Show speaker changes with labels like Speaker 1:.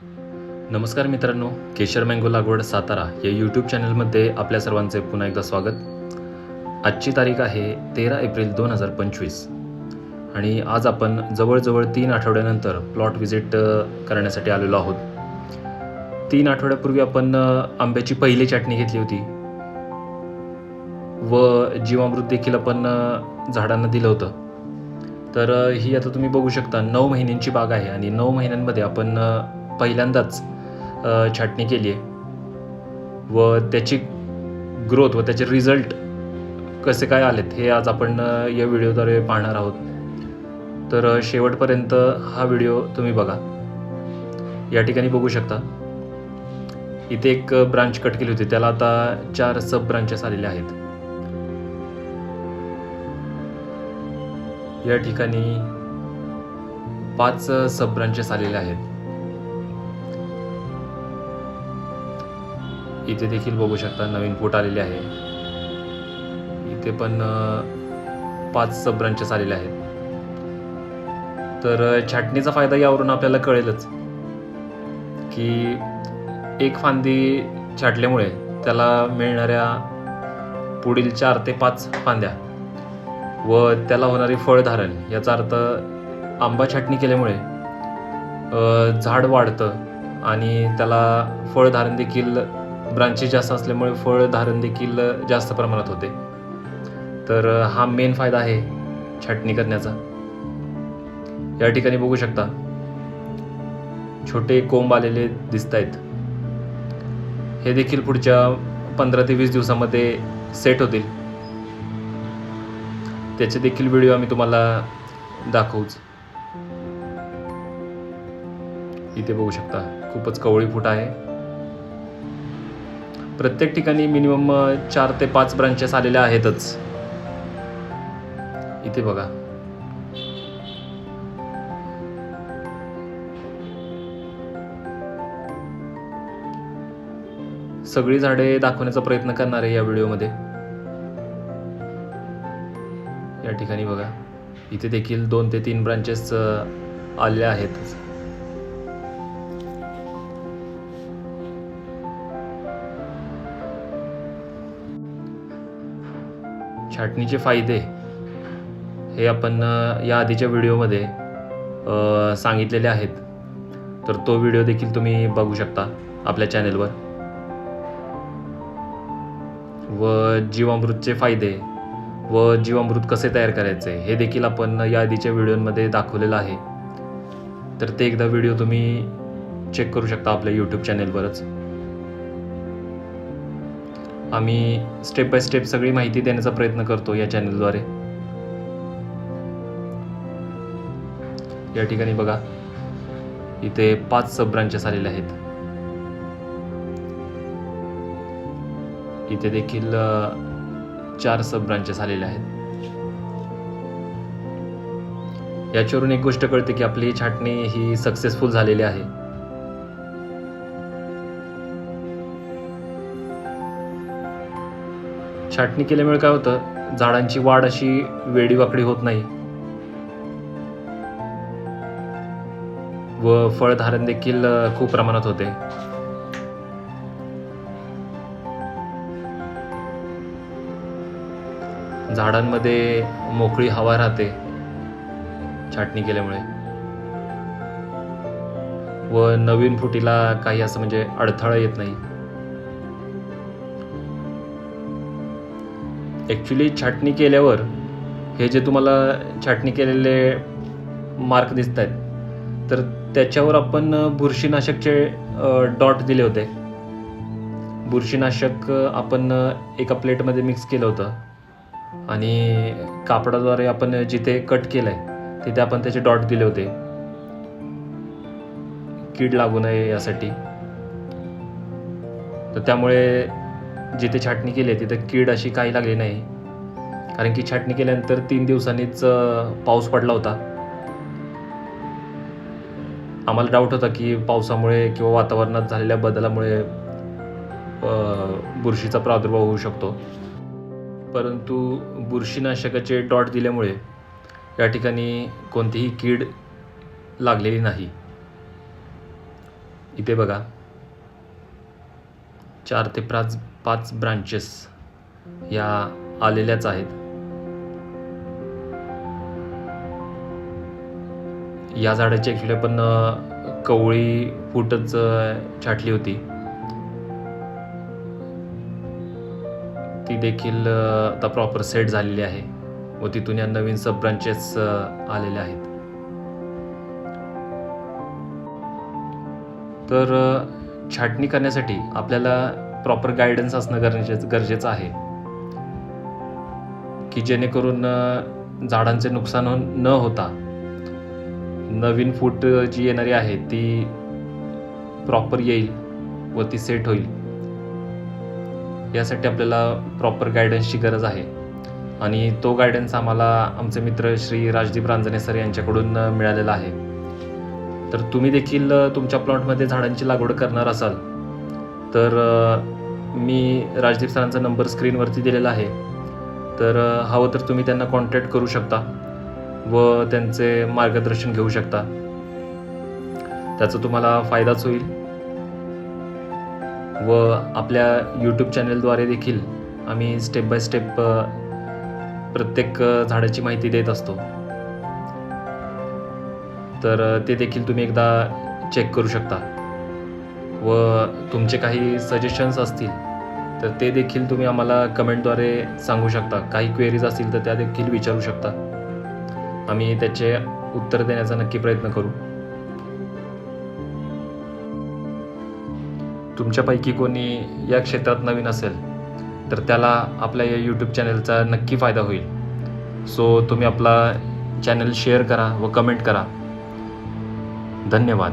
Speaker 1: नमस्कार मित्रांनो, केशर मँगो लागवड सातारा या यूट्यूब चॅनलमध्ये आपल्या सर्वांचे पुन्हा एकदा स्वागत. आजची तारीख आहे 13 एप्रिल 2025 आणि आज आपण जवळजवळ 3 आठवड्यानंतर प्लॉट व्हिजिट करण्यासाठी आलेलो आहोत. 3 आठवड्यापूर्वी आपण आंब्याची पहिली छाटणी घेतली होती व जीवामृत देखील आपण झाडांना दिलं होतं. तर ही आता तुम्ही बघू शकता 9 महिन्यांची बाग आहे आणि 9 महिन्यांमध्ये आपण पहिल्यांदाच छाटणी केली आहे व त्याची ग्रोथ व त्याचे रिझल्ट कसे काय आलेत हे आज आपण या व्हिडिओद्वारे पाहणार आहोत. तर शेवटपर्यंत हा व्हिडिओ तुम्ही बघा. या ठिकाणी बघू शकता इथे एक ब्रांच कट केली होती, त्याला आता 4 सब ब्रांचेस आलेले आहेत. या ठिकाणी 5 सब ब्रांचेस आलेले आहेत. इथे देखील बघू शकता नवीन पोट आलेले आहे. इथे पण 5 सब ब्रांचेस आलेले आहेत. तर छाटणीचा फायदा यावरून आपल्याला कळेलच की एक फांदी छाटल्यामुळे त्याला मिळणाऱ्या पुढील 4 ते 5 फांद्या व त्याला होणारी फळधारण, याचा अर्थ आंबा छाटणी केल्यामुळे झाड वाढतं आणि त्याला फळधारण देखील, ब्रांचेस जास्त असल्यामुळे फळधारण देखील जास्त प्रमाणात होते. तर हा मेन फायदा आहे छाटणी करण्याचा. या ठिकाणी बघू शकता छोटे कोंब आलेले दिसत आहेत. हे देखील पुढच्या 15 ते 20 दिवसामध्ये सेट होतील. त्याचे देखील व्हिडिओ आम्ही तुम्हाला दाखवूच. इथे बघू शकता खूपच कवळी फूट आहे. प्रत्येक ठिकाणी मिनिमम 4 ते 5 ब्रांचेस आलेल्या आहेतच. इथे बघा. सगळी झाडे दाखवण्याचा प्रयत्न करणार आहे या व्हिडिओमध्ये. या ठिकाणी बघा इथे देखील 2 ते 3 ब्रांचेस आलेल्या आहेत. छाटणीचे फायदे हे आपण या आधीच्या व्हिडिओमध्ये सांगितलेले आहेत. तर तो व्हिडिओ देखील तुम्ही बघू शकता आपल्या चॅनेलवर. व जीवामृतचे फायदे व जीवामृत कसे तयार करायचे हे देखील आपण या आधीच्या व्हिडिओमध्ये दाखवलेलं आहे. तर ते एकदा व्हिडिओ तुम्ही चेक करू शकता आपल्या यूट्यूब चॅनेलवरच. आम्ही स्टेप बाय स्टेप सगळी माहिती देण्याचा प्रयत्न करतो या चॅनलद्वारे. या ठिकाणी बघा इथे 5 सब ब्रांचेस आलेले आहेत. इथे देखील 4 सब ब्रांचेस आलेले आहेत. याच्यावरून एक गोष्ट कळते की आपली छाटणी ही सक्सेसफुल झालेली आहे. छाटणी केल्यामुळे काय होतं, झाडांची वाढ अशी वेडीवाकडी होत नाही व फळधारण देखील खूप प्रमाणात होते. झाडांमध्ये मोकळी हवा राहते छाटणी केल्यामुळे व नवीन फुटीला काही असं म्हणजे अडथळा येत नाही. ॲक्च्युली छाटणी केल्यावर हे जे तुम्हाला छाटणी केलेले मार्क दिसत आहेत, तर त्याच्यावर आपण बुरशीनाशकचे डॉट दिले होते. बुरशीनाशक आपण एका प्लेटमध्ये मिक्स केलं होतं आणि कापडाद्वारे आपण जिथे कट केलं आहे तिथे आपण त्याचे डॉट दिले होते, कीड लागू नये यासाठी. तर त्यामुळे जिथे छाटणी केली आहे तिथे कीड अशी काही लागली नाही. कारण की छाटणी केल्यानंतर 3 दिवसांनीच पाऊस पडला होता. आम्हाला डाऊट होता की पावसामुळे किंवा वातावरणात झालेल्या बदलामुळे बुरशीचा प्रादुर्भाव होऊ शकतो. परंतु बुरशीनाशकाचे डॉट दिल्यामुळे या ठिकाणी कोणतीही कीड लागलेली नाही. इथे बघा 4 ते 5 ब्रांचेस या आलेल्याच आहेत. या झाडाची ॲक्च्युली आपण कवळी फूटच छाटली होती. ती देखील आता प्रॉपर सेट झालेली आहे व तिथून या नवीन सब ब्रांचेस आलेल्या आहेत. तर छाटणी करण्यासाठी आपल्याला प्रॉपर गायडन्स असणं गरजेचं आहे की जेणेकरून झाडांचे नुकसान न होता नवीन फूट जी येणारी आहे ती प्रॉपर येईल व ती सेट होईल. यासाठी आपल्याला प्रॉपर गायडन्सची गरज आहे आणि तो गायडन्स आम्हाला आमचे मित्र श्री राजदीप रांजणे सर यांच्याकडून मिळालेला आहे. तर तुम्ही देखील तुमच्या प्लॉटमध्ये झाडांची लागवड करणार असाल तर मी राजदीप सरांचा नंबर स्क्रीनवरती दिलेला आहे. तर हवं तर तुम्ही त्यांना कॉन्टॅक्ट करू शकता व त्यांचे मार्गदर्शन घेऊ शकता. त्याचा तुम्हाला फायदाच होईल व आपल्या यूट्यूब चॅनलद्वारे देखील आम्ही स्टेप बाय स्टेप प्रत्येक झाडाची माहिती देत असतो. तर ते देखील तुम्ही एकदा चेक करू शकता व तुमचे काही सजेशन्स असतील तर ते देखील तुम्ही आम्हाला कमेंटद्वारे सांगू शकता. काही क्वेरीज असतील तर त्या देखील विचारू शकता. आम्ही त्याचे उत्तर देण्याचा नक्की प्रयत्न करू. तुमच्यापैकी कोणी या क्षेत्रात नवीन असेल तर त्याला आपल्या या यूट्यूब चॅनलचा नक्की फायदा होईल. सो तुम्ही आपला चॅनल शेअर करा व कमेंट करा. धन्यवाद.